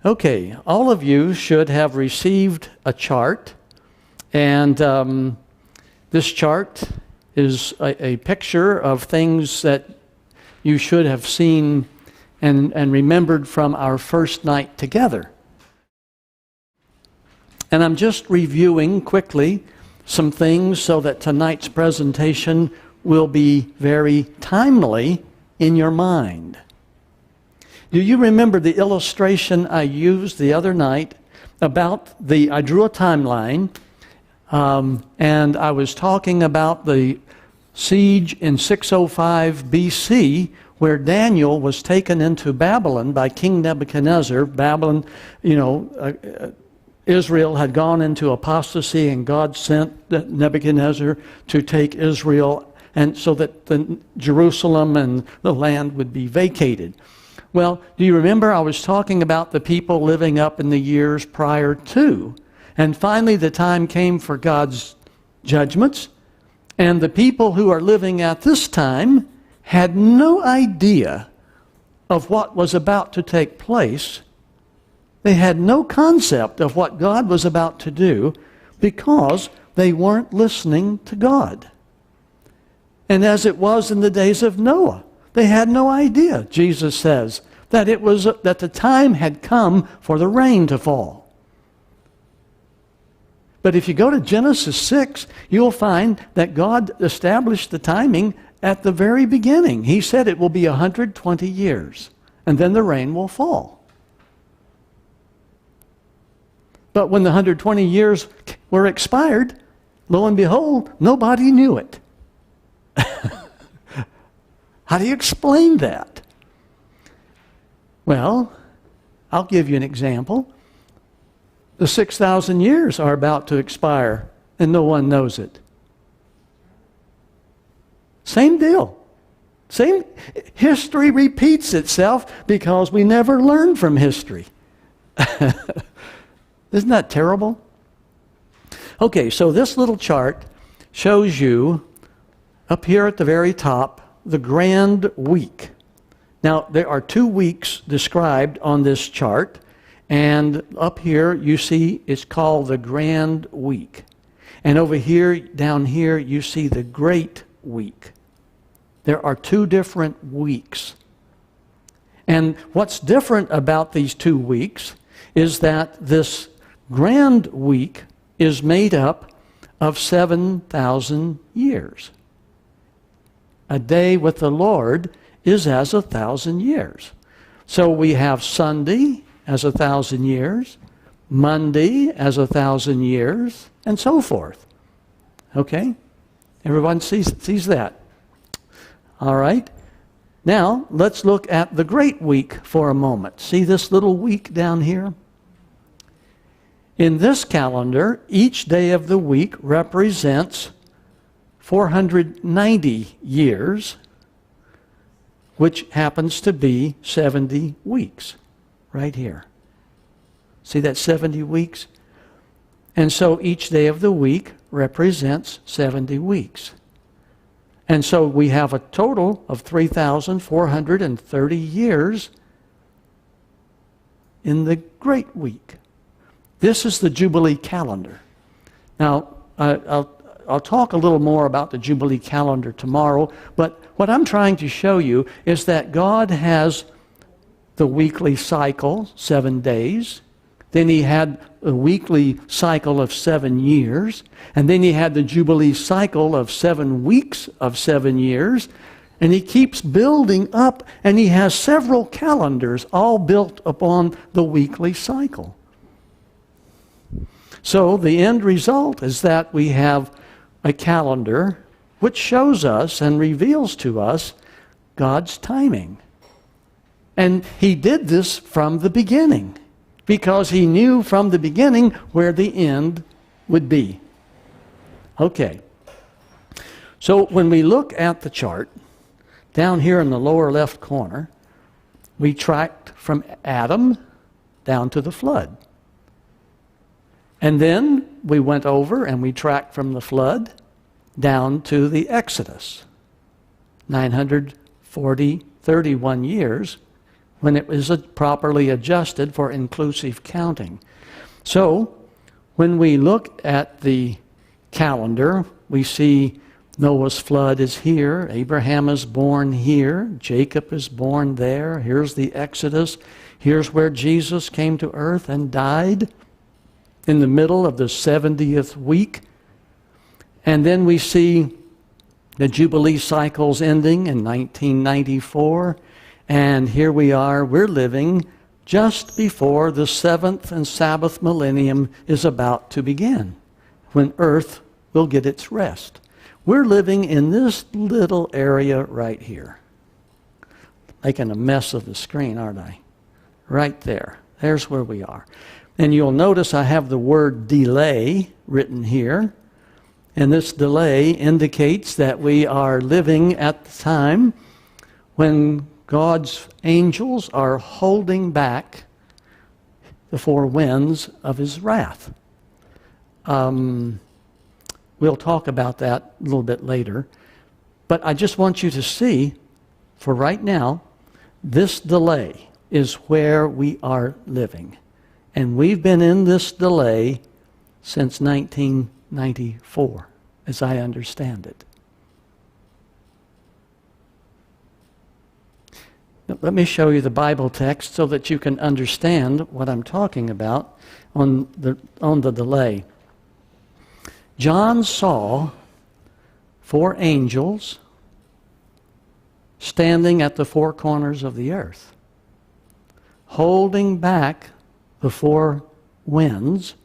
Okay, all of you should have received a chart, and this chart is a picture of things that you should have seen and remembered from our first night together. And I'm just reviewing quickly some things so that tonight's presentation will be very timely in your mind. Do you remember the illustration I used the other night about I drew a timeline, and I was talking about the siege in 605 BC, where Daniel was taken into Babylon by King Nebuchadnezzar. Babylon, Israel had gone into apostasy, and God sent Nebuchadnezzar to take Israel, and so that Jerusalem and the land would be vacated. Well, do you remember I was talking about the people living up in the years prior to? And finally the time came for God's judgments, and the people who are living at this time had no idea of what was about to take place. They had no concept of what God was about to do because they weren't listening to God. And as it was in the days of Noah, they had no idea, Jesus says, that the time had come for the rain to fall. But if you go to Genesis 6, you'll find that God established the timing at the very beginning. He said it will be 120 years, and then the rain will fall. But when the 120 years were expired, lo and behold, nobody knew it. How do you explain that? Well, I'll give you an example. The 6,000 years are about to expire, and no one knows it. Same deal. History repeats itself because we never learn from history. Isn't that terrible? Okay, so this little chart shows you, up here at the very top, the Grand Week. Now, there are 2 weeks described on this chart, and up here you see it's called the Grand Week. And over here, down here, you see the Great Week. There are 2 different weeks. And what's different about these 2 weeks is that this Grand Week is made up of 7,000 years. A day with the Lord is as 1,000 years. So we have Sunday as 1,000 years, Monday as 1,000 years, and so forth. Okay? Everyone sees that. All right? Now, let's look at the Great Week for a moment. See this little week down here? In this calendar, each day of the week represents 490 years, which happens to be 70 weeks, right here. See that 70 weeks? And so each day of the week represents 70 weeks. And so we have a total of 3,430 years in the Great Week. This is the Jubilee calendar. Now, I'll talk a little more about the Jubilee calendar tomorrow, but what I'm trying to show you is that God has the weekly cycle, 7 days. Then He had a weekly cycle of 7 years. And then He had the Jubilee cycle of 7 weeks of 7 years. And He keeps building up, and He has several calendars all built upon the weekly cycle. So the end result is that we have a calendar which shows us and reveals to us God's timing. And He did this from the beginning because He knew from the beginning where the end would be. Okay. So when we look at the chart, down here in the lower left corner, we tracked from Adam down to the flood. And then we went over and we tracked from the flood down to the Exodus. 931 years when it was properly adjusted for inclusive counting. So, when we look at the calendar, we see Noah's flood is here, Abraham is born here, Jacob is born there, here's the Exodus, here's where Jesus came to earth and died in the middle of the 70th week. And then we see the Jubilee cycles ending in 1994, and here we are, we're living just before the 7th and Sabbath millennium is about to begin, when earth will get its rest. We're living in this little area right here. Making a mess of the screen, aren't I? Right there. There's where we are. And you'll notice I have the word delay written here. And this delay indicates that we are living at the time when God's angels are holding back the four winds of his wrath. We'll talk about that a little bit later. But I just want you to see, for right now, this delay is where we are living. And we've been in this delay since 1994, as I understand it. Let me show you the Bible text so that you can understand what I'm talking about on the delay. John saw four angels standing at the four corners of the earth, holding back the four winds,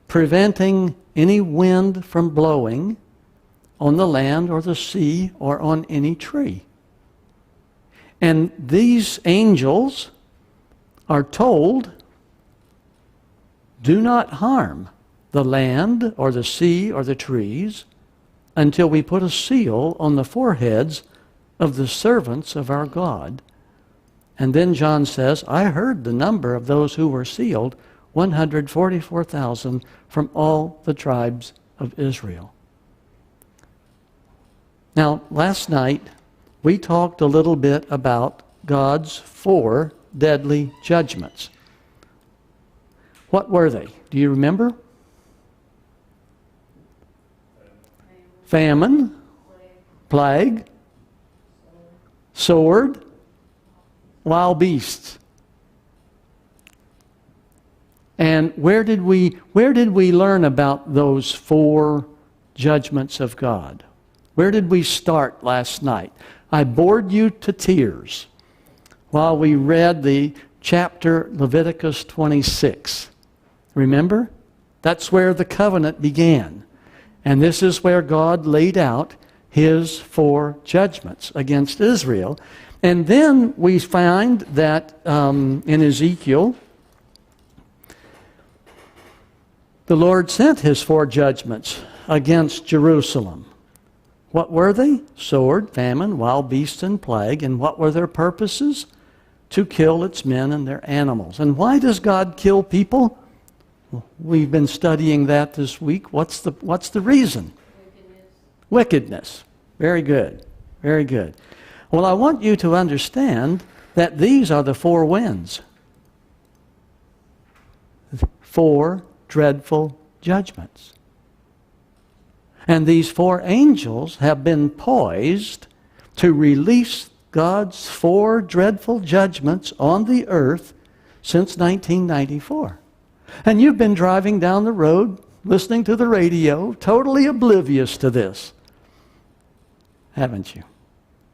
preventing any wind from blowing on the land or the sea or on any tree. And these angels are told, do not harm the land or the sea or the trees until we put a seal on the foreheads of the servants of our God. And then John says, I heard the number of those who were sealed, 144,000 from all the tribes of Israel. Now, last night, we talked a little bit about God's four deadly judgments. What were they? Do you remember? Famine, plague, sword, wild beasts. And where did we learn about those four judgments of God? Where did we start last night? I bored you to tears while we read the chapter Leviticus 26. Remember? That's where the covenant began. And this is where God laid out his four judgments against Israel. And then we find that in Ezekiel, the Lord sent his four judgments against Jerusalem. What were they? Sword, famine, wild beasts, and plague. And what were their purposes? To kill its men and their animals. And why does God kill people? We've been studying that this week. What's the reason? Wickedness. Very good. Very good. Well, I want you to understand that these are the four winds. Four dreadful judgments. And these four angels have been poised to release God's four dreadful judgments on the earth since 1994. And you've been driving down the road, listening to the radio, totally oblivious to this, haven't you?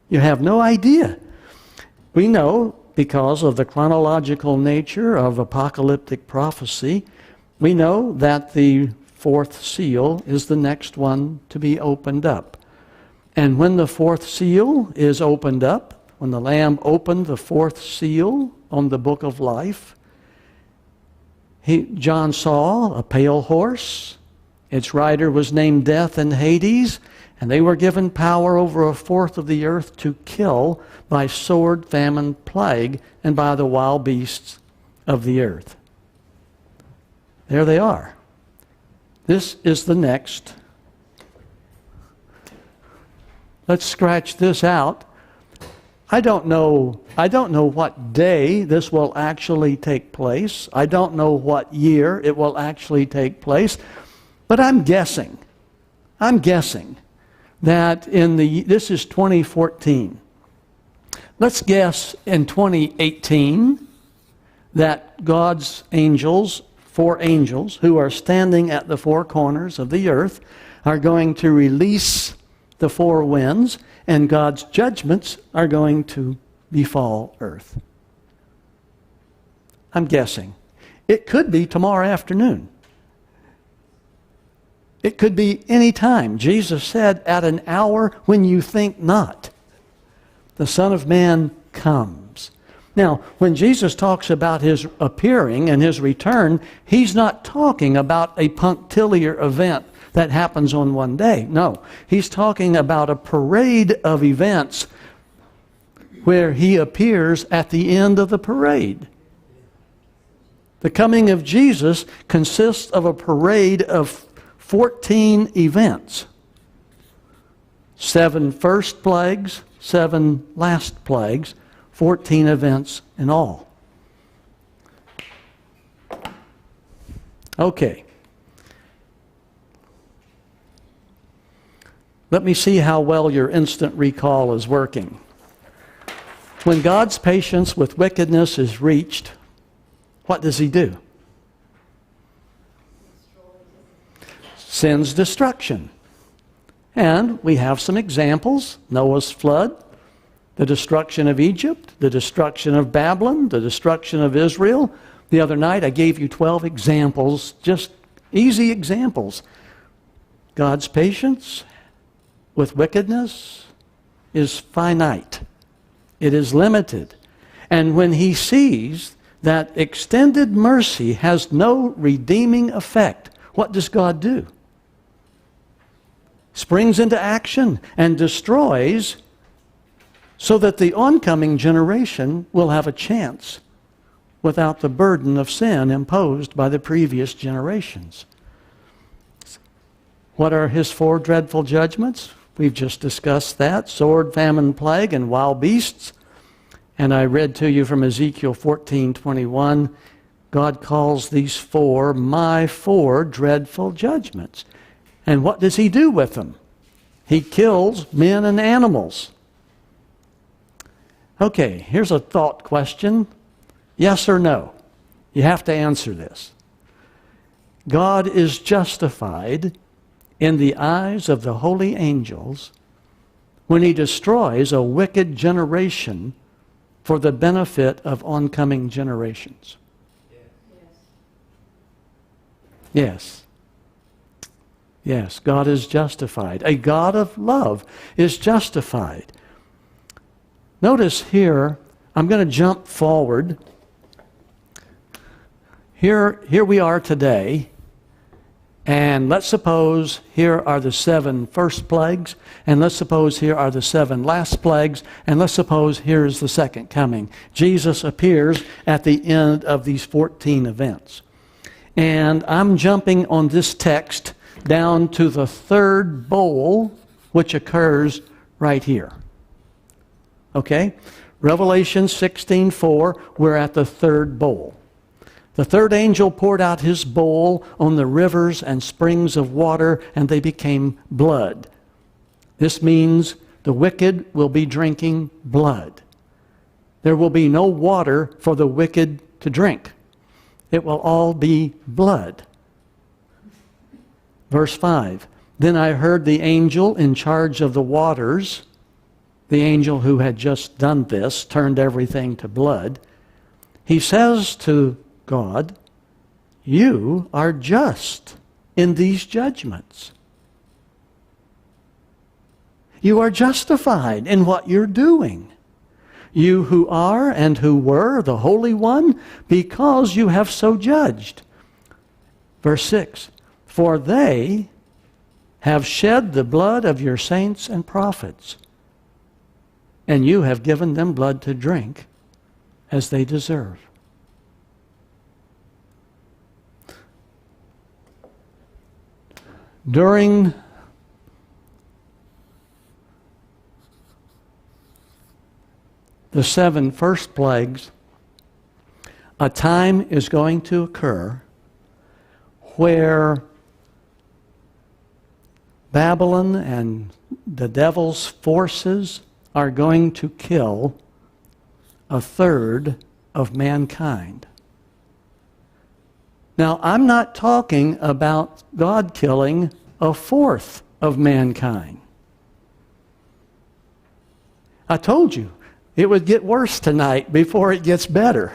You have no idea. We know, because of the chronological nature of apocalyptic prophecy, we know that the fourth seal is the next one to be opened up. And when the fourth seal is opened up, when the Lamb opened the fourth seal on the book of life, John saw a pale horse. Its rider was named Death and Hades, and they were given power over a fourth of the earth to kill by sword, famine, plague, and by the wild beasts of the earth. There they are. This is the next. Let's scratch this out. I don't know what day this will actually take place. I don't know what year it will actually take place. But I'm guessing that this is 2014. Let's guess in 2018 that God's angels, 4 angels, who are standing at the 4 corners of the earth, are going to release the 4 winds, and God's judgments are going to befall earth. I'm guessing. It could be tomorrow afternoon. It could be any time. Jesus said, at an hour when you think not, the Son of Man comes. Now, when Jesus talks about his appearing and his return, he's not talking about a punctiliar event that happens on one day. No, he's talking about a parade of events where he appears at the end of the parade. The coming of Jesus consists of a parade of 14 events. 7 first plagues, 7 last plagues, 14 events in all. Okay. Let me see how well your instant recall is working. When God's patience with wickedness is reached, what does he do? Sends destruction. And we have some examples. Noah's flood, the destruction of Egypt, the destruction of Babylon, the destruction of Israel. The other night I gave you 12 examples, just easy examples. God's patience with wickedness is finite. It is limited. And when he sees that extended mercy has no redeeming effect, what does God do? Springs into action and destroys so that the oncoming generation will have a chance without the burden of sin imposed by the previous generations. What are his 4 dreadful judgments? We've just discussed that. Sword, famine, plague, and wild beasts. And I read to you from Ezekiel 14:21. God calls these 4 my 4 dreadful judgments. And what does he do with them? He kills men and animals. Okay, here's a thought question. Yes or no? You have to answer this. God is justified in the eyes of the holy angels when he destroys a wicked generation for the benefit of oncoming generations. Yes. Yes, God is justified. A God of love is justified. Notice here, I'm going to jump forward. Here we are today, and let's suppose here are the 7 first plagues, and let's suppose here are the 7 last plagues, and let's suppose here is the second coming. Jesus appears at the end of these 14 events. And I'm jumping on this text down to the 3rd bowl, which occurs right here. Okay? Revelation 16:4, we're at the 3rd bowl. The 3rd angel poured out his bowl on the rivers and springs of water, and they became blood. This means the wicked will be drinking blood. There will be no water for the wicked to drink. It will all be blood. Verse 5, then I heard the angel in charge of the waters, the angel who had just done this, turned everything to blood. He says to God, you are just in these judgments. You are justified in what you're doing. You who are and who were the Holy One, because you have so judged. Verse 6, for they have shed the blood of your saints and prophets, and you have given them blood to drink as they deserve. During the 7 first plagues, a time is going to occur where Babylon and the devil's forces are going to kill a third of mankind. Now, I'm not talking about God killing a fourth of mankind. I told you it would get worse tonight before it gets better.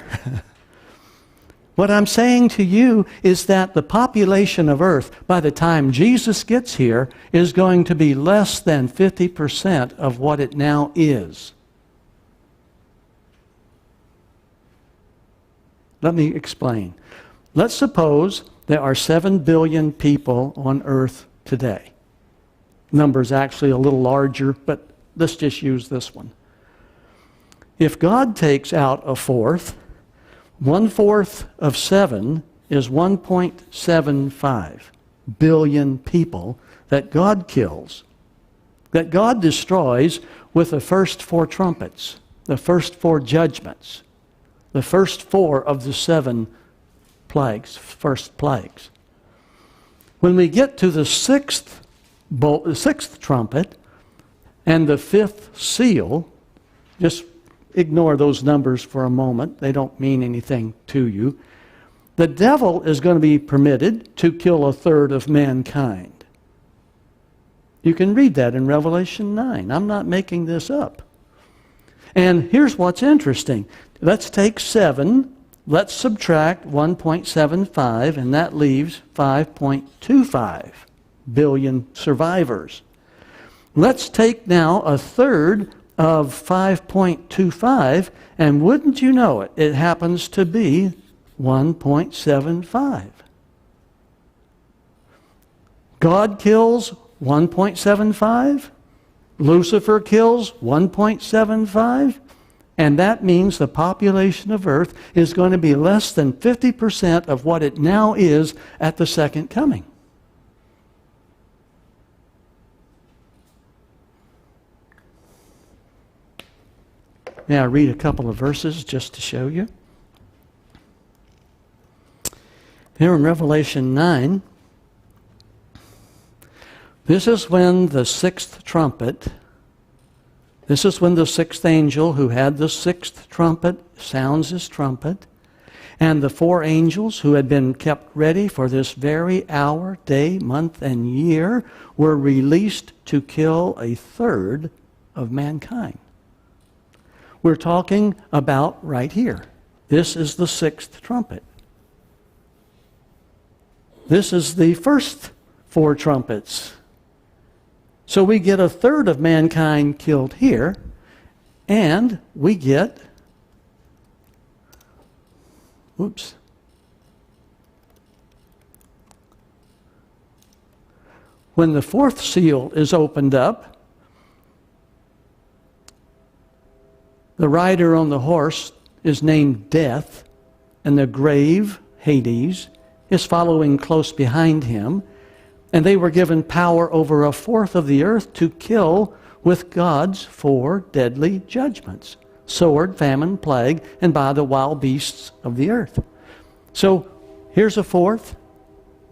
What I'm saying to you is that the population of Earth, by the time Jesus gets here, is going to be less than 50% of what it now is. Let me explain. Let's suppose there are 7 billion people on Earth today. Number's actually a little larger, but let's just use this one. If God takes out a fourth, 1/4 of 7 is 1.75 billion people that God kills, that God destroys with the first 4 trumpets, the first 4 judgments, the first 4 of the 7 plagues, first plagues. When we get to the sixth trumpet and the 5th seal, just ignore those numbers for a moment. They don't mean anything to you. The devil is going to be permitted to kill a third of mankind. You can read that in Revelation 9. I'm not making this up. And here's what's interesting. Let's take 7. Let's subtract 1.75, and that leaves 5.25 billion survivors. Let's take now a third of 5.25, and wouldn't you know it, it happens to be 1.75. God kills 1.75, Lucifer kills 1.75, and that means the population of Earth is going to be less than 50% of what it now is at the second coming. May I read a couple of verses just to show you? Here in Revelation 9, this is when the 6th trumpet, this is when the 6th angel who had the 6th trumpet sounds his trumpet, and the 4 angels who had been kept ready for this very hour, day, month, and year were released to kill a third of mankind. We're talking about right here. This is the 6th trumpet. This is the first 4 trumpets. So we get a third of mankind killed here, and we get, whoops, when the 4th seal is opened up, the rider on the horse is named Death, and the grave, Hades, is following close behind him. And they were given power over a fourth of the earth to kill with God's 4 deadly judgments: sword, famine, plague, and by the wild beasts of the earth. So here's a fourth.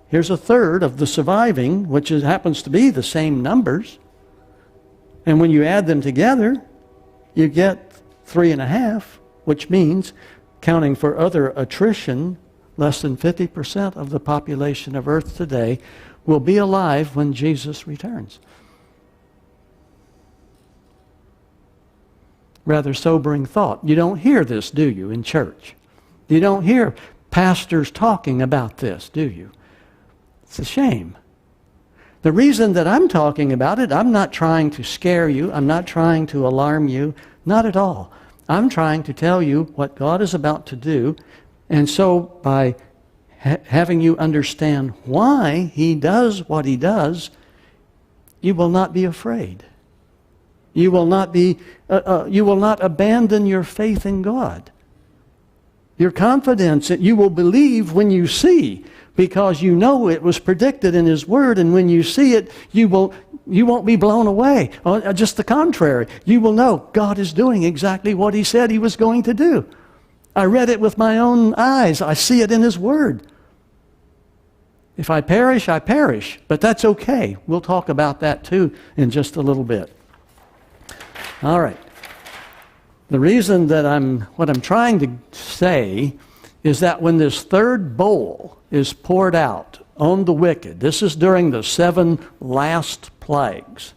Here's a third of the surviving, which happens to be the same numbers. And when you add them together, you get 3.5, which means, counting for other attrition, less than 50% of the population of Earth today will be alive when Jesus returns. Rather sobering thought. You don't hear this, do you, in church? You don't hear pastors talking about this, do you? It's a shame. The reason that I'm talking about it, I'm not trying to scare you. I'm not trying to alarm you. Not at all. I'm trying to tell you what God is about to do. And so by having you understand why He does what He does, you will not be afraid. You will not abandon your faith in God. Your confidence that you will believe when you see, because you know it was predicted in His Word, and when you see it, you will You won't be blown away. Just the contrary. You will know God is doing exactly what He said He was going to do. I read it with my own eyes. I see it in His Word. If I perish, I perish. But that's okay. We'll talk about that too in just a little bit. All right. The reason that what I'm trying to say is that when this third bowl is poured out on the wicked, this is during the 7 last plagues,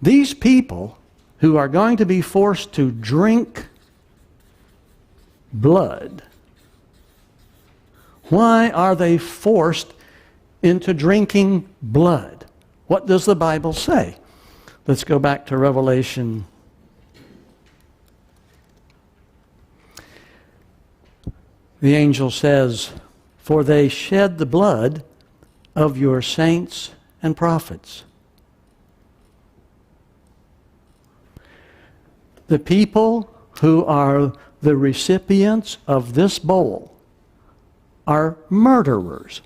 these people who are going to be forced to drink blood, why are they forced into drinking blood? What does the Bible say? Let's go back to Revelation. The angel says, "For they shed the blood of your saints and prophets." The people who are the recipients of this bowl are murderers.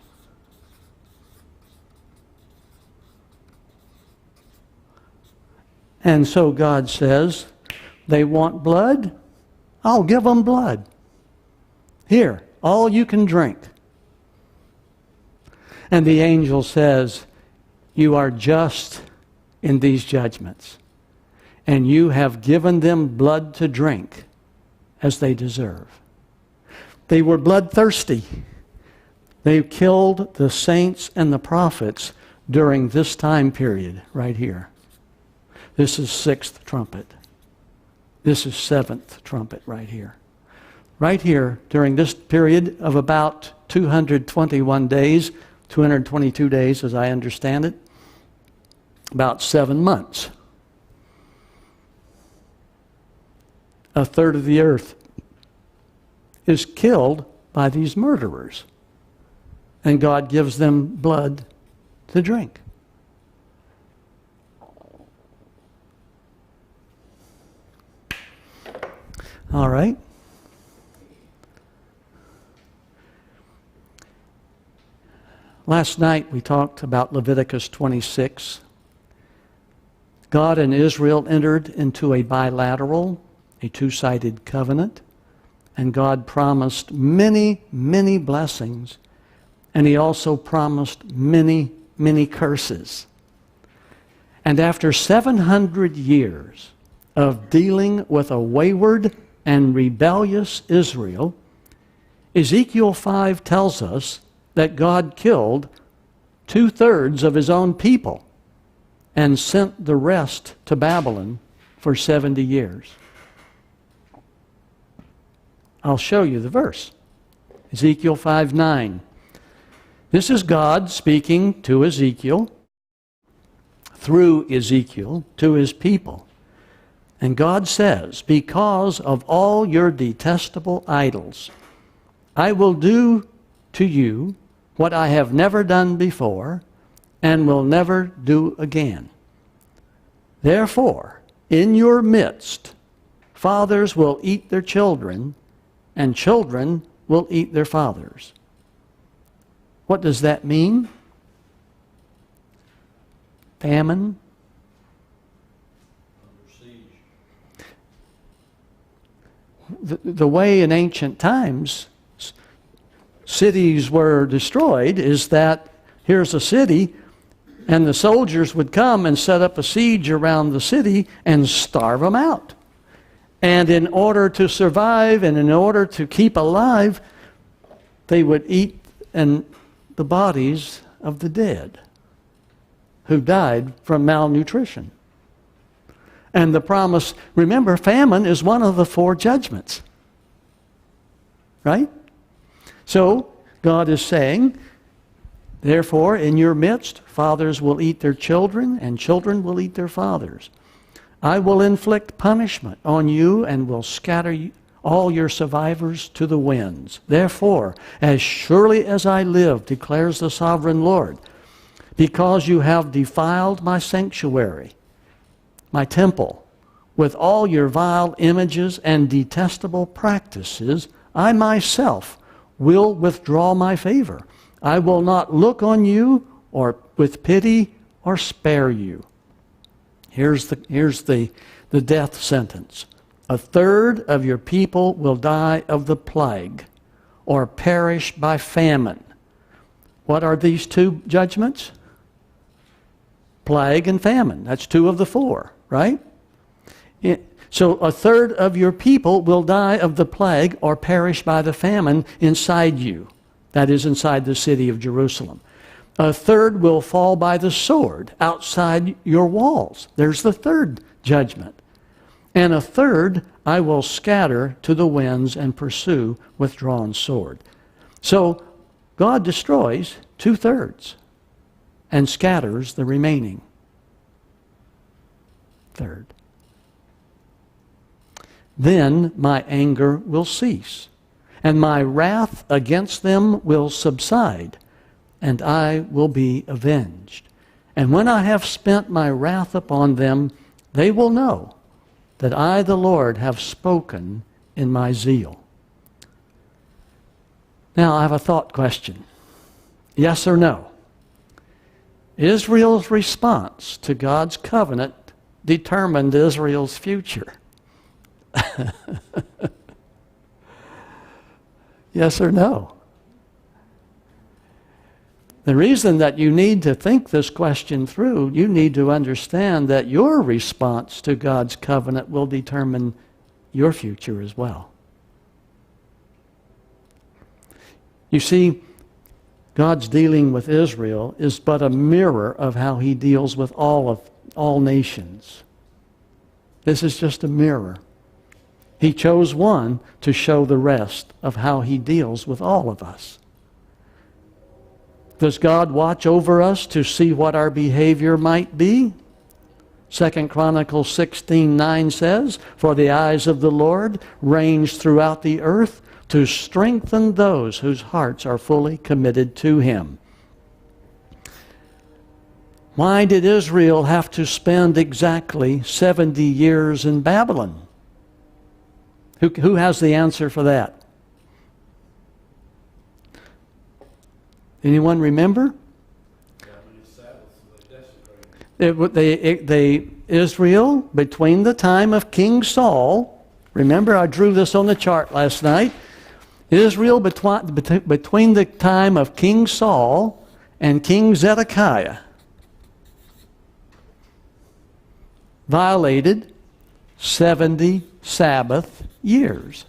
And so God says, they want blood? I'll give them blood. Here, all you can drink. And the angel says, you are just in these judgments, and you have given them blood to drink as they deserve. They were bloodthirsty. They killed the saints and the prophets during this time period right here. This is 6th trumpet. This is 7th trumpet right here. Right here, during this period of about 221 days, 222 days as I understand it, about 7 months. A third of the earth is killed by these murderers. And God gives them blood to drink. All right. Last night we talked about Leviticus 26. God and Israel entered into a bilateral, a two-sided covenant, and God promised many, many blessings, and He also promised many, many curses. And after 700 years of dealing with a wayward and rebellious Israel, Ezekiel 5 tells us that God killed 2/3 of His own people and sent the rest to Babylon for 70 years. I'll show you the verse. Ezekiel 5:9. This is God speaking to Ezekiel, through Ezekiel, to His people. And God says, because of all your detestable idols, I will do to you what I have never done before and will never do again. Therefore, in your midst, fathers will eat their children, and children will eat their fathers. What does that mean? Famine. The way in ancient times cities were destroyed is that here's a city, and the soldiers would come and set up a siege around the city and starve them out. And in order to survive and in order to keep alive, they would eat the bodies of the dead who died from malnutrition. And the promise, remember, famine is one of the 4 judgments. Right? So, God is saying, therefore, in your midst, fathers will eat their children, and children will eat their fathers. I will inflict punishment on you and will scatter all your survivors to the winds. Therefore, as surely as I live, declares the sovereign Lord, because you have defiled my sanctuary, my temple, with all your vile images and detestable practices, I myself will withdraw my favor. I will not look on you or with pity or spare you. Here's the death sentence. A third of your people will die of the plague or perish by famine. What are these two judgments? Plague and famine. That's 2 of the 4, right? So a third of your people will die of the plague or perish by the famine inside you. That is, inside the city of Jerusalem. A third will fall by the sword outside your walls. There's the third judgment. And a third I will scatter to the winds and pursue with drawn sword. So God destroys 2/3 and scatters the remaining third. Then my anger will cease, and my wrath against them will subside, and I will be avenged. And when I have spent my wrath upon them, they will know that I, the Lord, have spoken in my zeal. Now I have a thought question. Yes or no? Israel's response to God's covenant determined Israel's future. Yes or no? The reason that you need to think this question through, you need to understand that your response to God's covenant will determine your future as well. You see, God's dealing with Israel is but a mirror of how he deals with all nations. This is just a mirror. He chose one to show the rest of how he deals with all of us. Does God watch over us to see what our behavior might be? 2 Chronicles 16:9 says, "For the eyes of the Lord range throughout the earth to strengthen those whose hearts are fully committed to him." Why did Israel have to spend exactly 70 years in Babylon? Who has the answer for that? Anyone remember? Israel, between the time of King Saul, remember I drew this on the chart last night, Israel between the time of King Saul and King Zedekiah violated 70 Sabbath years.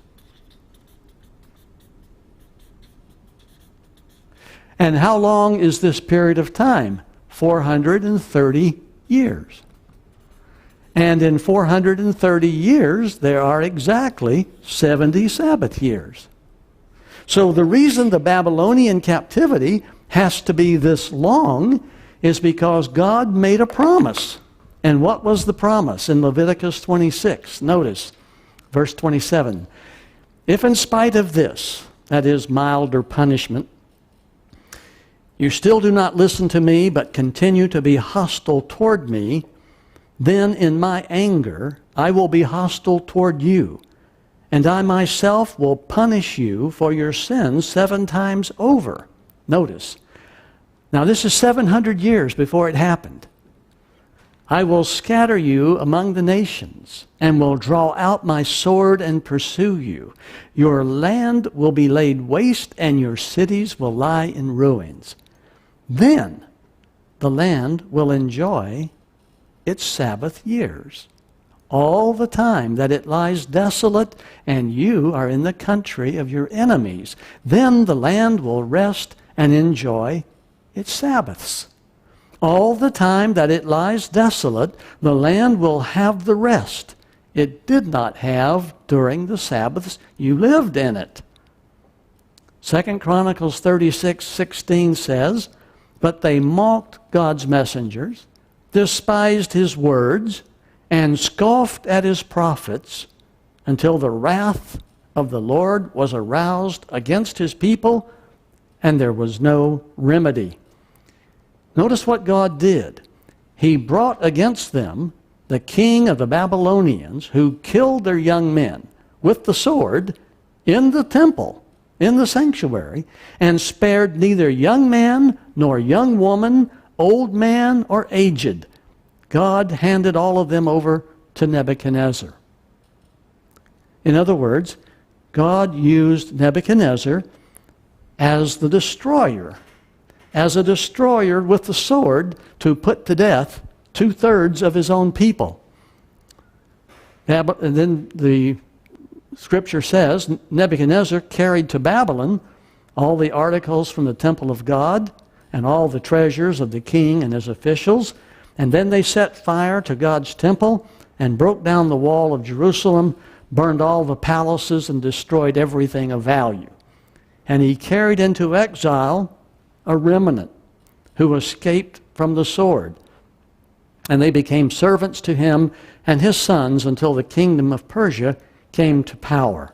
And how long is this period of time? 430 years. And in 430 years, there are exactly 70 Sabbath years. So the reason the Babylonian captivity has to be this long is because God made a promise. And what was the promise in Leviticus 26? Notice, verse 27. If in spite of this, that is milder punishment, you still do not listen to me, but continue to be hostile toward me, then in my anger I will be hostile toward you, and I myself will punish you for your sins 7 times over. Notice, now this is 700 years before it happened. I will scatter you among the nations, and will draw out my sword and pursue you. Your land will be laid waste, and your cities will lie in ruins. Then the land will enjoy its Sabbath years, all the time that it lies desolate and you are in the country of your enemies. Then the land will rest and enjoy its Sabbaths. All the time that it lies desolate, the land will have the rest it did not have during the Sabbaths you lived in it. 2 Chronicles 36:16 says, "But they mocked God's messengers, despised his words, and scoffed at his prophets until the wrath of the Lord was aroused against his people, and there was no remedy." Notice what God did. He brought against them the king of the Babylonians, who killed their young men with the sword in the temple, in the sanctuary, and spared neither young man nor young woman, old man or aged, God handed all of them over to Nebuchadnezzar. In other words, God used Nebuchadnezzar as the destroyer, as a destroyer with the sword to put to death 2/3 of his own people. And then the scripture says Nebuchadnezzar carried to Babylon all the articles from the temple of God and all the treasures of the king and his officials. And then they set fire to God's temple and broke down the wall of Jerusalem, burned all the palaces, and destroyed everything of value. And he carried into exile a remnant who escaped from the sword. And they became servants to him and his sons until the kingdom of Persia came to power.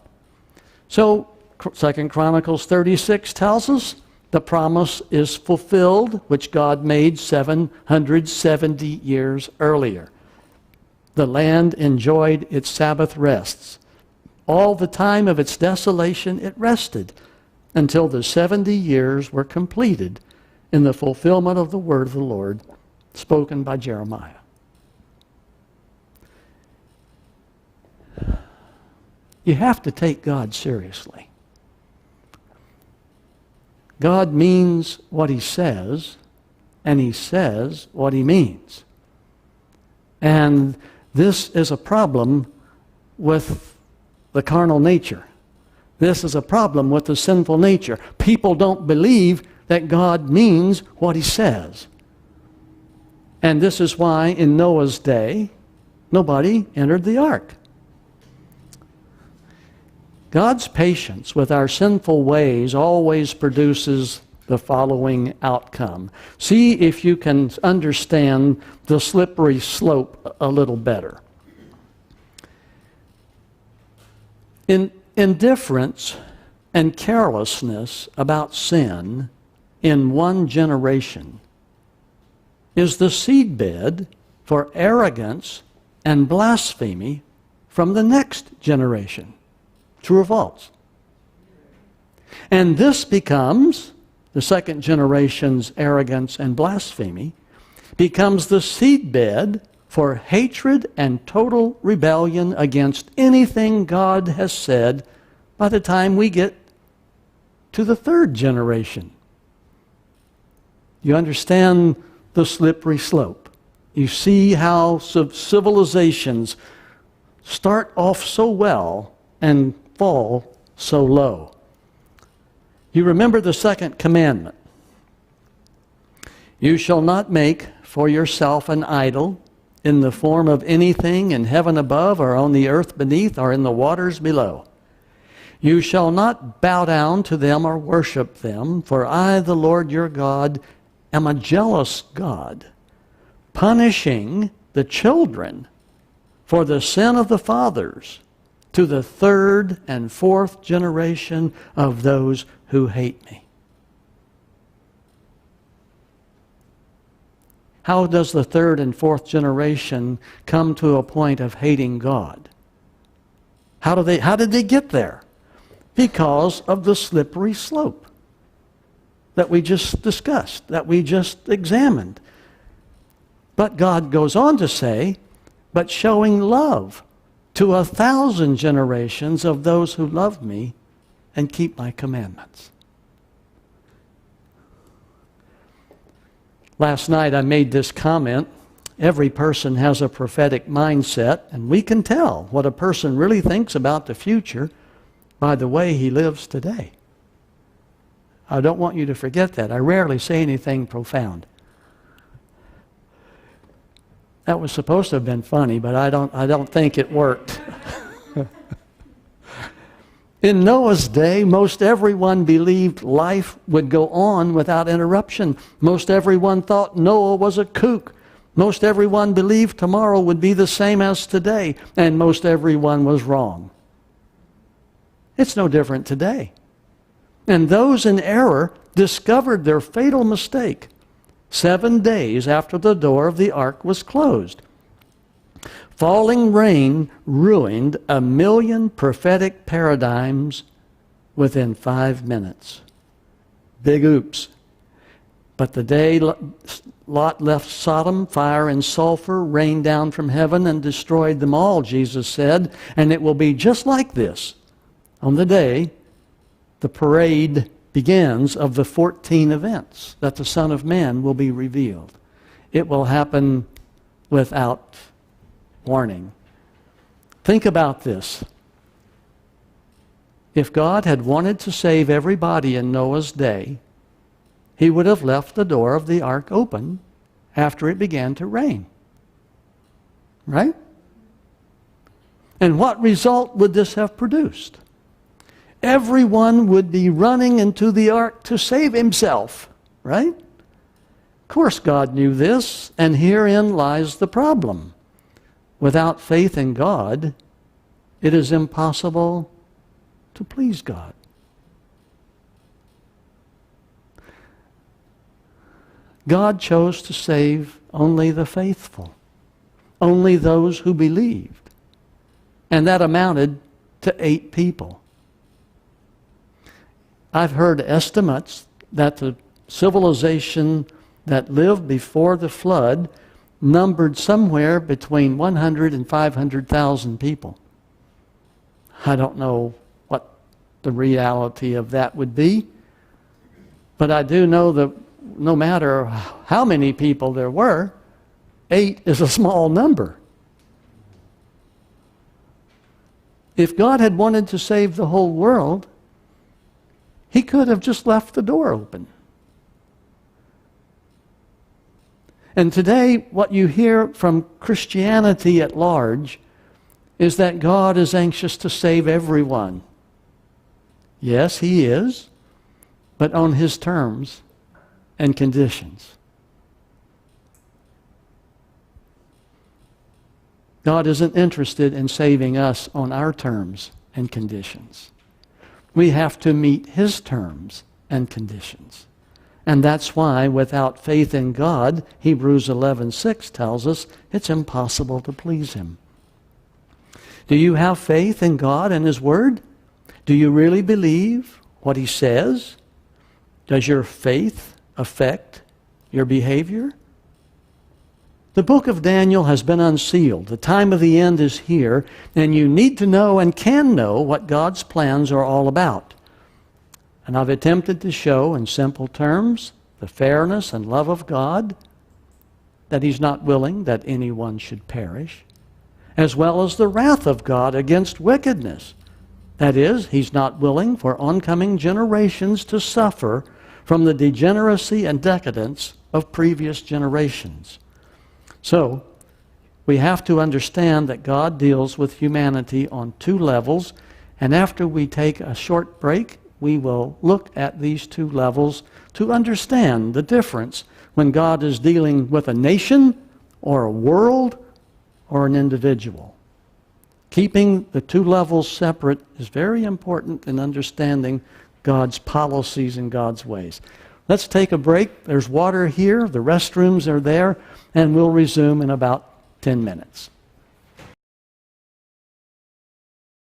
So 2 Chronicles 36 tells us the promise is fulfilled, which God made 770 years earlier. The land enjoyed its Sabbath rests. All the time of its desolation it rested until the 70 years were completed in the fulfillment of the word of the Lord spoken by Jeremiah. You have to take God seriously. God means what he says, and he says what he means. And this is a problem with the carnal nature. This is a problem with the sinful nature. People don't believe that God means what he says. And this is why in Noah's day, nobody entered the ark. God's patience with our sinful ways always produces the following outcome. See if you can understand the slippery slope a little better. Indifference and carelessness about sin in one generation is the seedbed for arrogance and blasphemy from the next generation. True or false? And this becomes, the second generation's arrogance and blasphemy, becomes the seedbed for hatred and total rebellion against anything God has said by the time we get to the third generation. You understand the slippery slope. You see how civilizations start off so well and fall so low. You remember the second commandment. You shall not make for yourself an idol in the form of anything in heaven above or on the earth beneath or in the waters below. You shall not bow down to them or worship them, for I, the Lord your God, am a jealous God, punishing the children for the sin of the fathers to the third and fourth generation of those who hate me. How does the third and fourth generation come to a point of hating God? How did they get there? Because of the slippery slope that we just discussed, that we just examined. But God goes on to say, but showing love to 1,000 generations of those who love me and keep my commandments. Last night I made this comment. Every person has a prophetic mindset, and we can tell what a person really thinks about the future by the way he lives today. I don't want you to forget that. I rarely say anything profound. That was supposed to have been funny, but I don't think it worked. In Noah's day, most everyone believed life would go on without interruption. Most everyone thought Noah was a kook. Most everyone believed tomorrow would be the same as today, and most everyone was wrong. It's no different today. And those in error discovered their fatal mistake 7 days after the door of the ark was closed. Falling rain ruined 1 million prophetic paradigms within 5 minutes. Big oops. But the day Lot left Sodom, fire and sulfur rained down from heaven and destroyed them all, Jesus said. And it will be just like this on the day the parade begins of the 14 events that the Son of Man will be revealed. It will happen without warning. Think about this. If God had wanted to save everybody in Noah's day, He would have left the door of the ark open after it began to rain. Right? And what result would this have produced? Everyone would be running into the ark to save himself. Right? Of course God knew this, and herein lies the problem. Without faith in God, it is impossible to please God. God chose to save only the faithful, only those who believed. And that amounted to 8 people. I've heard estimates that the civilization that lived before the flood numbered somewhere between 100 and 500,000 people. I don't know what the reality of that would be, but I do know that no matter how many people there were, 8 is a small number. If God had wanted to save the whole world, He could have just left the door open. And today, what you hear from Christianity at large is that God is anxious to save everyone. Yes, He is, but on His terms and conditions. God isn't interested in saving us on our terms and conditions. We have to meet His terms and conditions. And that's why without faith in God, Hebrews 11:6 tells us it's impossible to please Him. Do you have faith in God and His Word? Do you really believe what He says? Does your faith affect your behavior? The book of Daniel has been unsealed. The time of the end is here, and you need to know and can know what God's plans are all about. And I've attempted to show in simple terms the fairness and love of God, that He's not willing that anyone should perish, as well as the wrath of God against wickedness. That is, He's not willing for oncoming generations to suffer from the degeneracy and decadence of previous generations. So, we have to understand that God deals with humanity on 2 levels, and after we take a short break, we will look at these 2 levels to understand the difference when God is dealing with a nation or a world or an individual. Keeping the 2 levels separate is very important in understanding God's policies and God's ways. Let's take a break. There's water here. The restrooms are there. And we'll resume in about 10 minutes.